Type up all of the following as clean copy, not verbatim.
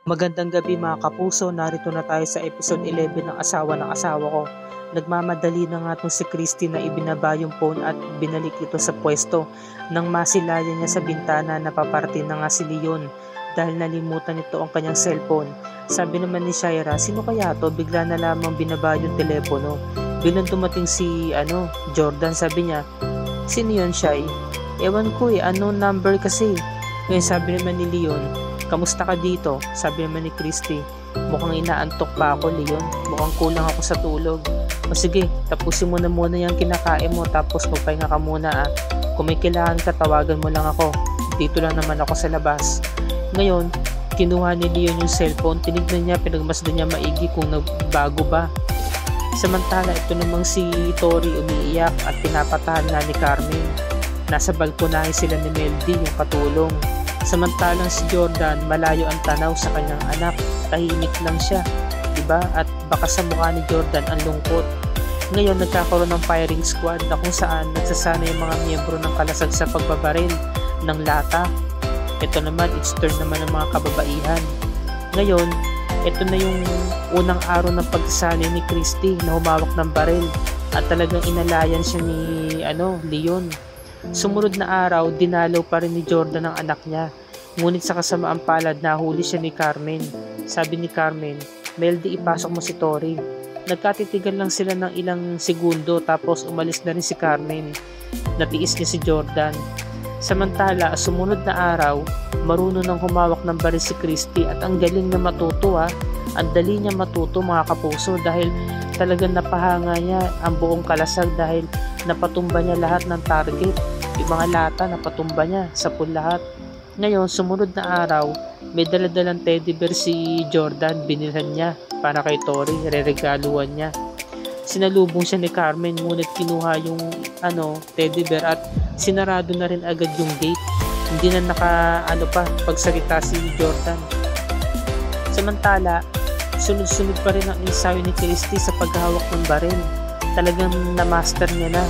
Magandang gabi mga kapuso, narito na tayo sa episode 11 ng asawa ko. Nagmamadali na nga itong si Christy na ibinaba yung phone at binalik ito sa pwesto nang masilayan niya sa bintana na paparating na nga si Leon dahil nalimutan nito ang kanyang cellphone. Sabi naman ni Shaira, sino kaya to? Bigla na lamang binaba yung telepono. Biglang dumating si Jordan, sabi niya, sino yun Shai? Ewan ko unknown number kasi. Ngayon sabi naman ni Leon, kamusta ka dito? Sabi naman ni Christy, mukhang inaantok pa ako Leon, mukhang kulang ako sa tulog. O sige, tapusin mo na muna yung kinakain mo tapos magpahinga ka muna Kung may kailangan ka, tawagan mo lang ako. Dito lang naman ako sa labas. Ngayon, kinuha ni Leon yung cellphone, tinignan niya, pinagmasdan niya maigi kung nagbago ba. Samantala, ito namang si Tori umiiyak at pinapatahan na ni Carmen. Nasa balkonahe sila ni Meldy, yung katulong. Samantalang si Jordan, malayo ang tanaw sa kanyang anak, tahimik lang siya, diba? At baka sa mukha ni Jordan ang lungkot. Ngayon nagkakaroon ng firing squad na kung saan nagsasana yung mga miyembro ng kalasag sa pagbabaril ng lata. Ito naman, it's turn naman ng mga kababaihan. Ngayon, ito na yung unang araw ng pagsasali ni Christy na humawak ng baril at talagang inalayan siya ni Leon. Sumunod na araw, dinalaw pa rin ni Jordan ang anak niya. Ngunit sa kasamaang palad, nahuli siya ni Carmen. Sabi ni Carmen, Meldy, ipasok mo si Tori. Nagkatitigan lang sila ng ilang segundo tapos umalis na rin si Carmen. Natiis niya si Jordan. Samantala, sumunod na araw, marunong nang humawak ng baril si Christy at ang galing niya matuto Ang dali niya matuto mga kapuso dahil talagang napahanga niya ang buong kalasag dahil napatumba niya lahat ng target. Yung mga lata napatumba niya sa lahat. Ngayon, sumunod na araw, may daladalang teddy bear si Jordan, binilhan niya para kay Tori, reregaluhan niya. Sinalubong siya ni Carmen ngunit kinuha yung teddy bear at sinarado na rin agad yung gate. Hindi na pagsalita si Jordan. Samantala, sunod-sunod pa rin ang ensayo ni Christy sa paghawak ng baril. Talagang na-master niya na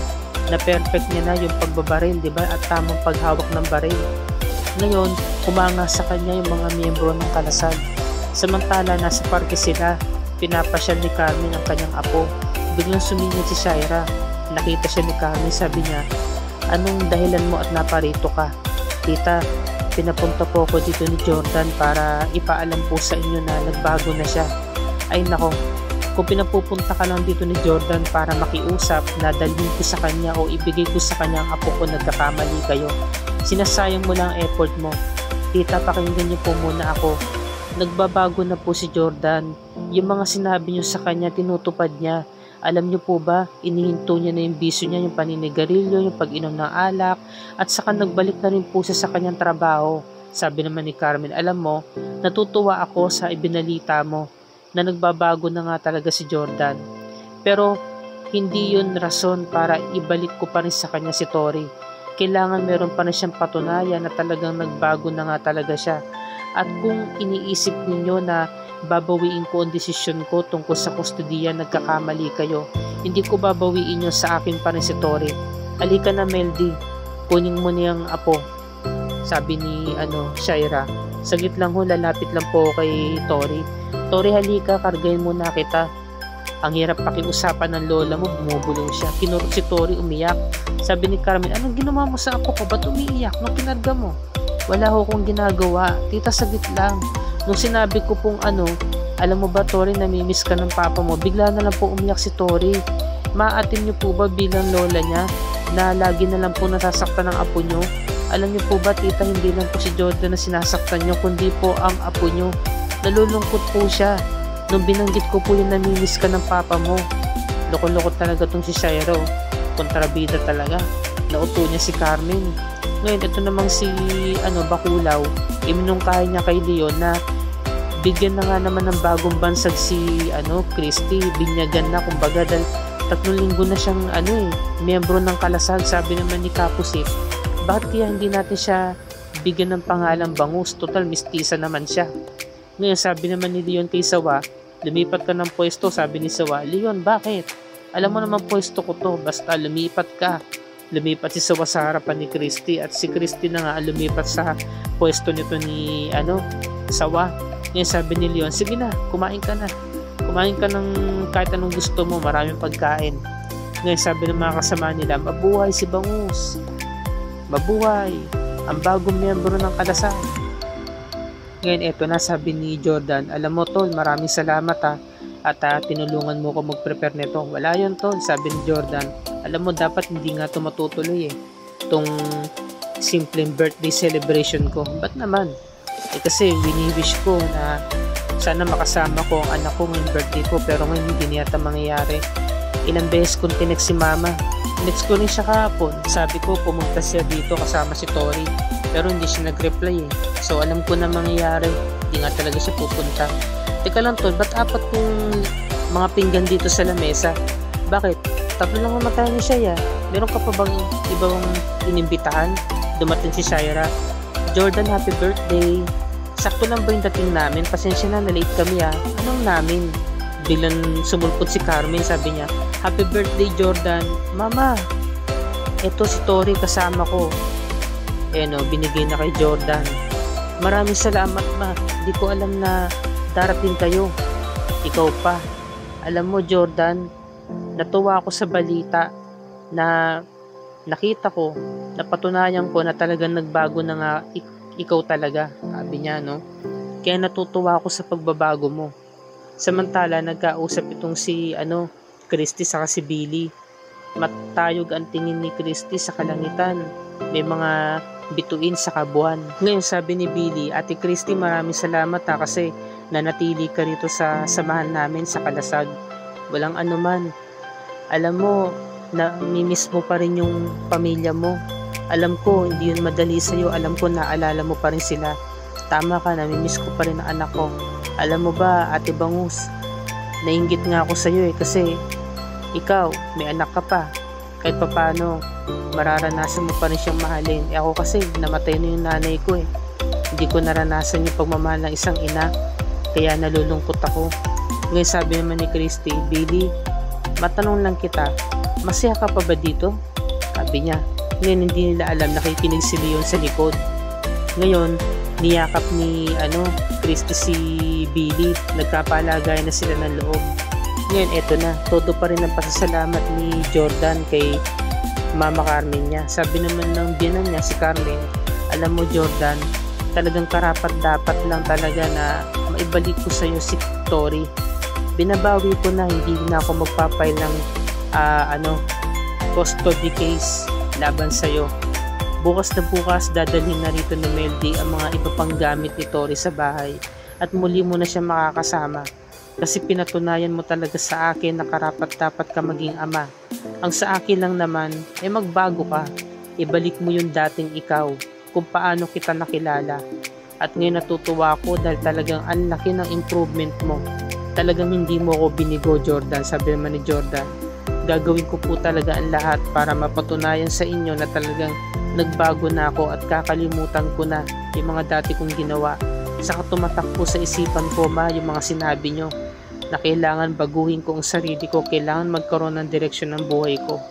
perfect niya na yung pagbabaril, diba? At tamang paghawak ng baril. Ngayon, kumanga sa kanya yung mga miyembro ng kalasag. Samantala, nasa parke sila, pinapasyal ni Carmen ang kanyang apo. Biglang sumingit si Shaira. Nakita siya ni Carmen, sabi niya, anong dahilan mo at naparito ka? Tita, pinapunta po ako dito ni Jordan para ipaalam po sa inyo na nagbago na siya. Ay nako, kung pinapupunta ka lang dito ni Jordan para makiusap na dalhin ko sa kanya o ibigay ko sa kanya ang apo ko, nagkakamali kayo. Sinasayang mo lang ang effort mo. Tita, pakinggan niyo po muna ako. Nagbabago na po si Jordan. Yung mga sinabi niyo sa kanya, tinutupad niya. Alam niyo po ba, inihinto niya na yung bisyo niya, yung paninigarilyo, yung pag-inom ng alak, at saka nagbalik na rin po siya sa kanyang trabaho. Sabi naman ni Carmen, alam mo, natutuwa ako sa ibinalita mo na nagbabago na nga talaga si Jordan. Pero hindi yun rason para ibalik ko pa rin sa kanya si Tori. Kailangan meron pa rin siyang patunayan na talagang nagbago na nga talaga siya. At kung iniisip ninyo na babawiin ko ang desisyon ko tungkol sa kustodiya, nagkakamali kayo. Hindi ko babawiin nyo, sa akin pa rin si Tori. Halika na Meldy, kunin mo niyang apo. Sabi ni Shaira. Saglit lang ho, lalapit lang po kay Tori. Tori, halika, kargayin mo na kita. Ang hirap pakiusapan ng lola mo, bumubulong siya. Kinurot si Tori, umiyak. Sabi ni Carmen, anong ginawa mo sa apo ko? Ba't umiiyak? Nung kinarga mo? Wala ho kong ginagawa. Tita, saglit lang. Nung sinabi ko pong alam mo ba Tori, namimiss ka ng papa mo, bigla na lang po umiyak si Tori. Maatin niyo po ba bilang lola niya na lagi na lang po nasasaktan ng apo niyo? Alam niyo po ba tita, hindi lang po si Jordan na sinasaktan niyo, kundi po ang apo niyo. Nalulungkot po siya nung binanggit ko po yung namimiss ka ng papa mo. Loko-loko talaga tong si Shairo. Kontrabida talaga. Nauto niya si Carmen. Ngayon, ito namang si Bakulaw, iminungkahay niya kay Leon na bigyan na nga naman ng bagong bansag si Christy. Binyagan na, kumbaga, dahil 3 linggo na siyang miyembro ng kalasag. Sabi naman ni Kapusip, bakit kaya hindi natin siya bigyan ng pangalang Bangus? Total, mistisa naman siya. Ngayon, sabi naman ni Leon kay Sawa, lumipat ka ng pwesto. Sabi ni Sawa, Leon, bakit? Alam mo naman pwesto ko to, basta lumipat ka. Lumipat si Sawa sa harapan ni Christy at si Christy na nga lumipat sa pwesto nito ni Sawa. Ngayon sabi ni Leon, sige na, kumain ka na. Kumain ka ng kahit anong gusto mo, maraming pagkain. Ngayon sabi ng mga kasama nila, mabuhay si Bangus. Mabuhay, ang bagong miyembro ng Kalasag. Ngayon eto na, sabi ni Jordan, alam mo tol, maraming salamat ha. At tinulungan mo ko mag-prepare nito. Wala yun tol, sabi ni Jordan. Alam mo, dapat hindi nga ito matutuloy itong simpleng birthday celebration ko. Ba't naman? Kasi wini-wish ko na sana makasama ko ang anak ko ngayong birthday ko, pero ngayon hindi yata mangyayari. Ilang beses kong tinext si mama. Tinext ko rin siya kahapon. Sabi ko pumunta siya dito kasama si Tori, pero hindi siya nag-reply So alam ko na mangyayari, hindi nga talaga siya pupunta. Teka lang tol, ba't apat yung mga pinggan dito sa lamesa? Bakit? 3 lang naman tayo ni Shaya. Meron ka pa bang ibang inimbitahan? Dumating si Shaira. Jordan, happy birthday. Sakto lang ba yung dating namin? Pasensya na, na-late kami Anong namin? Biglang sumulpot si Carmen, sabi niya, happy birthday Jordan. Mama, eto si Tori kasama ko. Binigay na kay Jordan. Maraming salamat ma. Di ko alam na darating kayo. Ikaw pa. Alam mo Jordan, natuwa ako sa balita na nakita ko, napatunayan ko na talagang nagbago na nga ikaw talaga. Sabi niya Kaya natutuwa ako sa pagbabago mo. Samantala nagkausap itong si Christy saka si Billy. Matayog ang tingin ni Christy sa kalangitan. May mga bituin sa kabuhan. Ngayon sabi ni Billy, Ate Christy, maraming salamat kasi nanatili ka rito sa samahan namin sa Kalasag. Walang anuman. Alam mo, namimiss mo pa rin yung pamilya mo. Alam ko, hindi yun madali sa'yo. Alam ko, naalala mo pa rin sila. Tama ka, namimiss ko pa rin ang anak ko. Alam mo ba, Ate Bangus, nainggit nga ako sa'yo kasi ikaw, may anak ka pa. Kahit papano, mararanasan mo pa rin siyang mahalin. Ako kasi, namatay na yung nanay ko Hindi ko naranasan yung pagmamahal ng isang ina. Kaya nalulungkot ako. Ngayon sabi naman ni Christy, Billy, matanong lang kita, masaya ka pa ba dito? Sabi niya. Ngayon hindi nila alam, nakikinig si Leon sa likod. Ngayon, niyakap ni Christy si Billy. Nagkapalagay na sila ng loob. Ngayon eto na, todo pa rin ang pasasalamat ni Jordan kay Mama Carmen niya. Sabi naman ng biyanan niya si Carmen, alam mo Jordan, talagang karapat dapat lang talaga na maibalik ko sa iyo si Tori. Binabawi ko na, hindi na ako magpapail ng custody case laban sa iyo. Bukas na bukas dadalhin na rito ni Meldy ang mga iba pang gamit ni Tori sa bahay at muli mo na siya makakasama. Kasi pinatunayan mo talaga sa akin na karapat dapat ka maging ama. Ang sa akin lang naman ay magbago ka. Ibalik mo yung dating ikaw, kung paano kita nakilala. At ngayon natutuwa ako dahil talagang ang laki ng improvement mo. Talagang hindi mo ako binigo Jordan, sabi naman ni Jordan. Gagawin ko po talaga ang lahat para mapatunayan sa inyo na talagang nagbago na ako at kakalimutan ko na yung mga dati kong ginawa. Saka tumatak po sa isipan ko yung mga sinabi nyo na kailangan baguhin ko ang sarili ko, kailangan magkaroon ng direksyon ng buhay ko.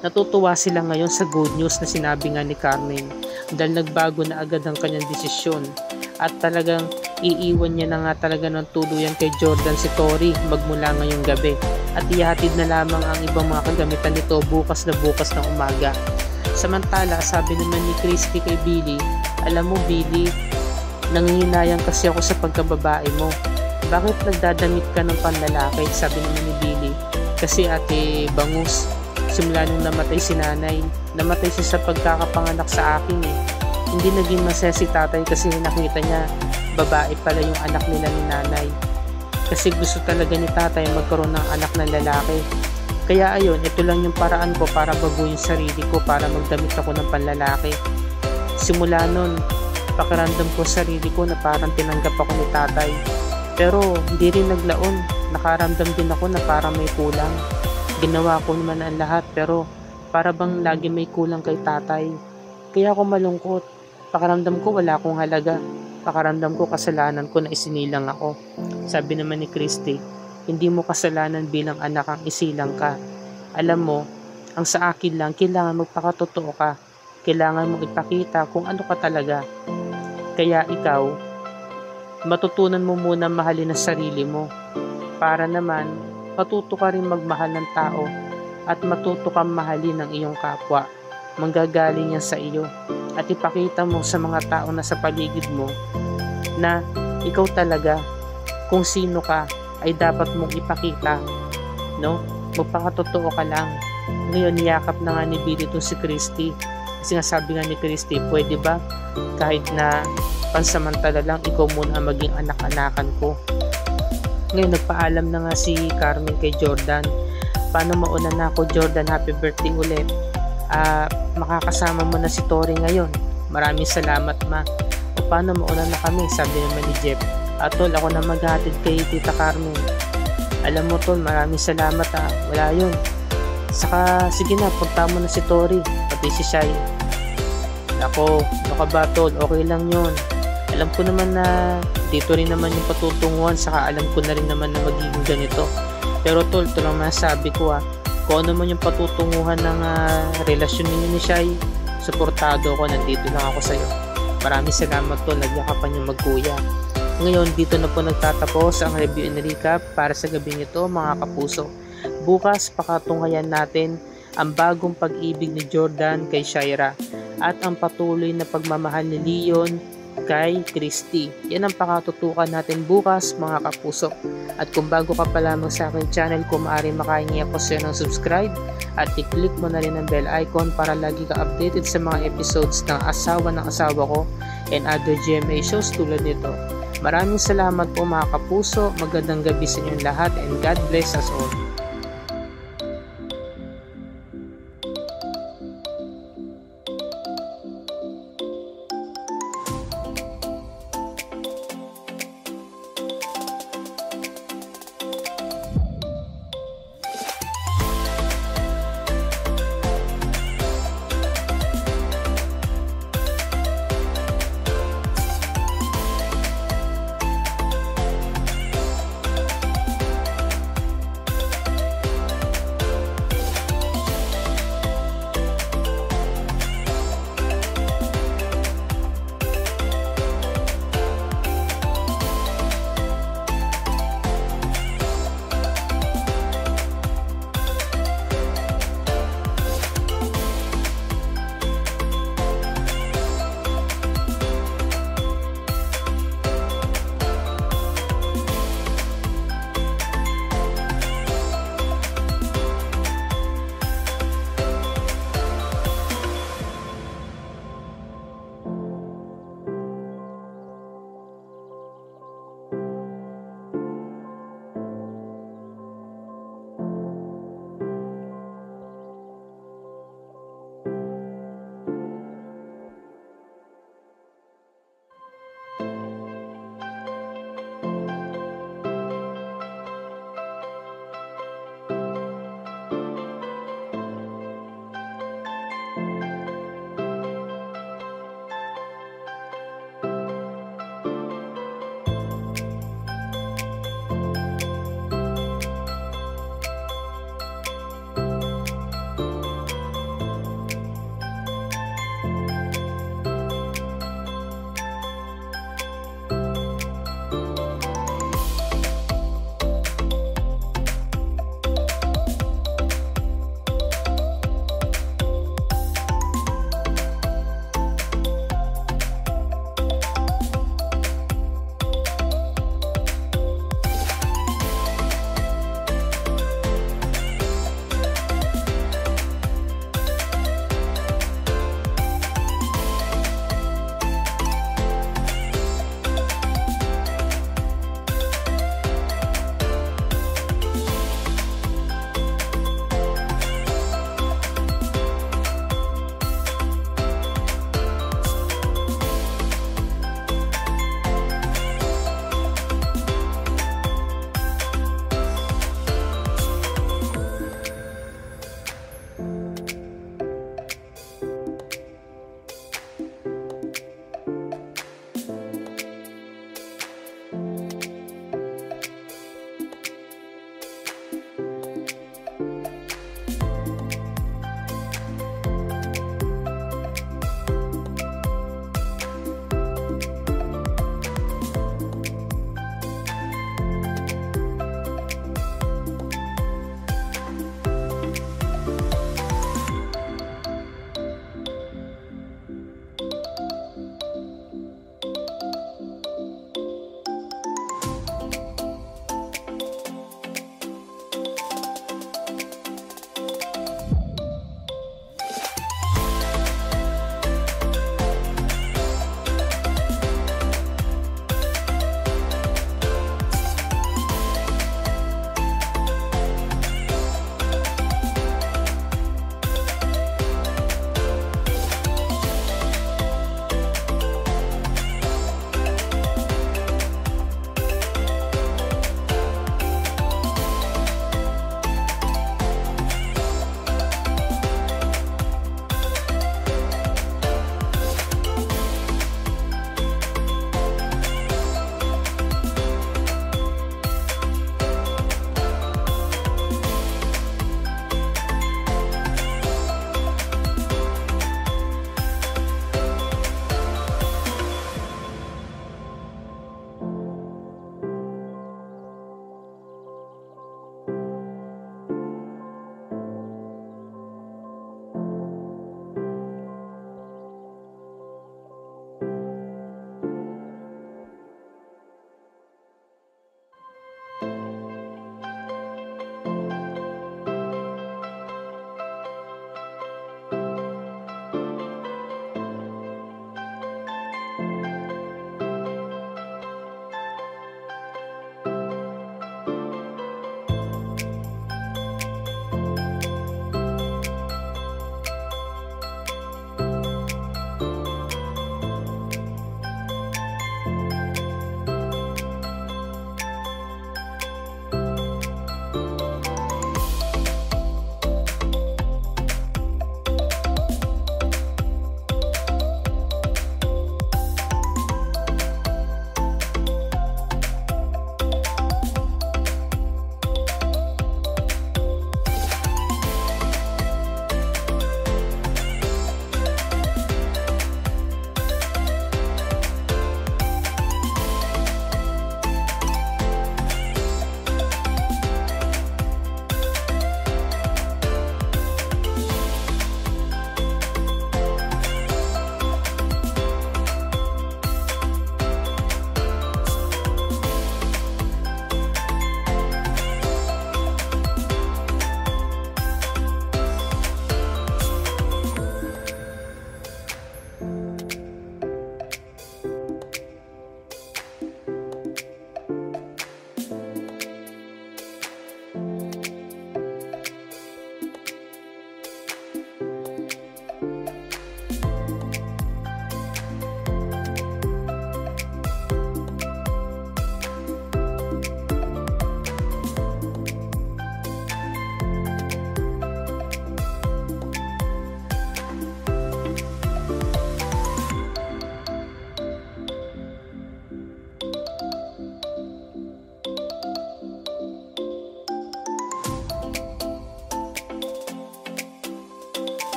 Natutuwa sila ngayon sa good news na sinabi nga ni Carmen dahil nagbago na agad ang kanyang desisyon at talagang iiwan niya na nga talaga ng tuluyan kay Jordan si Tori magmula ngayong gabi at ihatid na lamang ang ibang mga kagamitan nito bukas ng umaga. Samantala, sabi naman ni Christy kay Billy, alam mo Billy, nanginginayang kasi ako sa pagkababae mo. Bakit nagdadamit ka ng panlalaki? Sabi naman ni Billy. Kasi Ate Bangus, simula nung namatay si nanay, namatay siya sa pagkakapanganak sa akin Hindi naging masaya si tatay kasi nakita niya babae pala yung anak nila ni nanay. Kasi gusto talaga ni tatay magkaroon ng anak na lalaki. Kaya ayun, ito lang yung paraan ko para baguhin sarili ko para magdamit ako ng panlalaki. Simula nun, pakiramdam ko sarili ko na parang tinanggap ako ni tatay. Pero hindi rin naglaon, nakaramdam din ako na parang may kulang. Ginawa ko naman ang lahat pero para bang lagi may kulang kay tatay. Kaya ako malungkot. Pakiramdam ko wala akong halaga. Pakiramdam ko kasalanan ko na isinilang ako. Sabi naman ni Christy, hindi mo kasalanan bilang anak ang isilang ka. Alam mo, ang sa akin lang, kailangan magpakatotoo ka. Kailangan mong ipakita kung ano ka talaga. Kaya ikaw, matutunan mo muna mahalin ang sarili mo para naman matuto ka rin magmahal ng tao at matuto kang mahalin ng iyong kapwa. Manggagaling yan sa iyo at ipakita mo sa mga tao na sa paligid mo na ikaw talaga, kung sino ka ay dapat mong ipakita, no? Magpakatotoo ka lang. Ngayon niyakap na nga ni Billy itong si Christy kasi nga sabi nga ni Christy, pwede ba kahit na pansamantala lang ikaw muna ang maging anak-anakan ko? Ngayon nagpaalam na nga si Carmen kay Jordan, paano mauna na ako Jordan, happy birthday ulit. Makakasama mo na si Tori ngayon, maraming salamat ma. O paano mauna na kami, sabi naman ni Jeff. Tol, ako na maghatid kay Tita Carmen. Alam mo Tol, maraming salamat wala yun. Saka sige na, punta mo na si Tori pati si Shai. Ako, ano ka ba Tol, okay lang yun. Alam ko naman na dito rin naman yung patutunguhan, saka alam ko na rin naman na magiging ganito. Pero Tol, ito lang masasabi ko kung ano man yung patutunguhan ng relasyon ninyo ni Shai, suportado ako, nandito lang ako sa'yo. Maraming salamat Tol, nagyakapan yung magkuya. Ngayon, dito na po nagtatapos ang review and recap para sa gabi nito mga kapuso. Bukas, pakatunghayan natin ang bagong pag-ibig ni Jordan kay Shaira at ang patuloy na pagmamahal ni Leon kay Christy. Yan ang pakatutukan natin bukas mga kapuso. At kung bago ka pa lamang sa aking channel, kung maaari makahingi ako sa ng subscribe at i-click mo na rin ang bell icon para lagi ka updated sa mga episodes ng Asawa ng Asawa Ko and other GMA shows tulad nito. Maraming salamat po mga kapuso, magandang gabi sa inyong lahat and God bless us all.